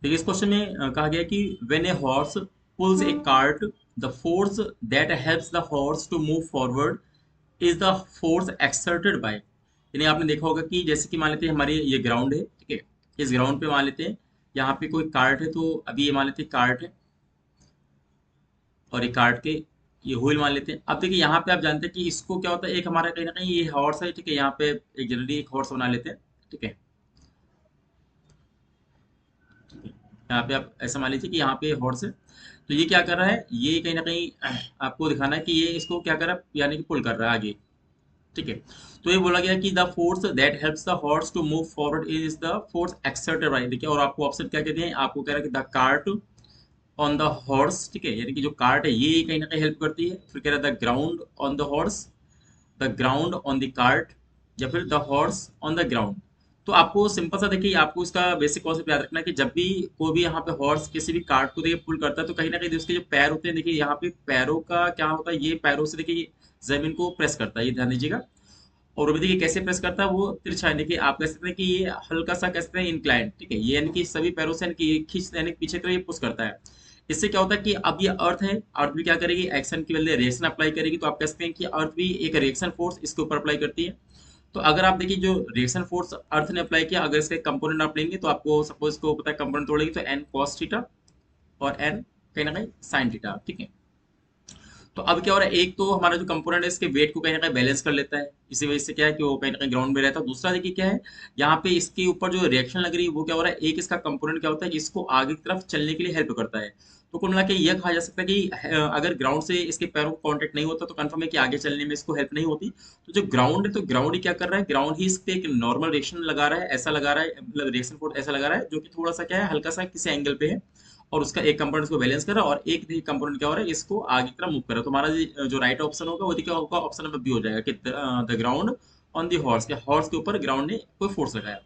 देखिए इस क्वेश्चन में कहा गया कि when a horse pulls a cart the force that helps the horse to move forward is the force exerted by. यानी आपने देखा होगा कि जैसे कि मान लेते हैं हमारे ये ग्राउंड है, ठीक है। इस ग्राउंड पे मान लेते हैं यहाँ पे कोई कार्ट है, तो अभी ये मान लेते हैं कार्ट है, और ये कार्ट के ये व्हील मान लेते हैं। अब देखिए यहाँ पे आप जानते हैं कि इसको क्या होता है, एक हमारा कहीं ना कहीं ये हॉर्स है, ठीक है। यहाँ पे एक जनरली एक हॉर्स बना लेते हैं, ठीक है। यहाँ पे आप ऐसा मान लीजिए कि यहाँ पे हॉर्स है, तो ये क्या कर रहा है, ये कहीं ना कहीं आपको दिखाना है कि ये इसको क्या कर रहा है, यानी कि पुल कर रहा है आगे, ठीक है। तो ये बोला गया कि the force that helps the horse to move forward is the force exerted by. देखिए और आपको ऑप्शन क्या कहते हैं, आपको कह रहा है कि the cart on the horse, ठीक है। यानी कि जो कार्ट है ये कहीं ना कहीं हेल्प करती है। फिर कह रहा है the ground on the horse, the ground on the cart, या फिर the horse on the ground. तो आपको सिंपल सा देखिए, आपको इसका बेसिक कॉन्सेप्ट याद रखना है कि जब भी कोई भी यहाँ पे हॉर्स किसी भी कार्ट को देखिए पुल करता है, तो कहीं ना कहीं उसके जो पैर होते हैं, देखिए यहाँ पे पैरों का क्या होता है, ये पैरों से देखिए जमीन को प्रेस करता है, ये ध्यान दीजिएगा। और वो देखिए कैसे प्रेस करता है, वो तिरछा है। देखिए आप कह सकते हैं कि ये हल्का सा कह सकते हैं इंक्लाइन, ठीक है। ये यानी कि सभी पैरों से यानी कि ये खींच यानी कि पीछे की तरफ ये पुश करता है। इससे क्या होता है कि अब ये अर्थ है, अर्थ भी क्या करेगी, एक्शन की बदले रिएक्शन अप्लाई करेगी। तो आप कह सकते हैं कि अर्थ भी एक रिएक्शन फोर्स इसके ऊपर अप्लाई करती है। तो अगर आप देखिए जो रिएक्शन फोर्स अर्थ ने अप्लाई किया, अगर इसके कंपोनेंट आप लेंगे, तो आपको सपोज को पता है कंपोनेंट तोड़ेंगे तो एन कॉस थीटा और एन कहीं ना कहीं साइन थीटा, ठीक है। तो अब क्या हो रहा है, एक तो हमारा जो कंपोनेंट है इसके वेट को कहीं ना कहीं बैलेंस कर लेता है, इसी वजह से क्या है कि वो कहीं ना कहीं ग्राउंड में रहता है। दूसरा देखिए क्या है, यहाँ पे इसके ऊपर जो रिएक्शन लग रही है वो क्या हो रहा है, एक इसका कंपोनेंट क्या होता है, इसको आगे की तरफ चलने के लिए हेल्प करता है। तो कुल मिला के यह कहा जा सकता है कि अगर ग्राउंड से इसके पैरों को कांटेक्ट नहीं होता तो कंफर्म है कि आगे चलने में इसको हेल्प नहीं होती। तो जो ग्राउंड है, तो ग्राउंड ही क्या कर रहा है, ग्राउंड ही इस पे एक नॉर्मल रिएक्शन लगा रहा है, ऐसा लगा रहा है, मतलब रिएक्शन फोर्स ऐसा लगा रहा है जो कि थोड़ा सा क्या है, हल्का सा किसी एंगल पे है। और उसका एक कंपोनेंट इसको बैलेंस कर रहा है, और एक कंपोनेंट क्या हो रहा है, इसको आगे की तरफ मूव कर रहा है। तो हमारा जो राइट ऑप्शन होगा वो क्या होगा, ऑप्शन नंबर बी हो जाएगा कि the ground on the horse, के हॉर्स के ऊपर ग्राउंड ने कोई फोर्स लगाया।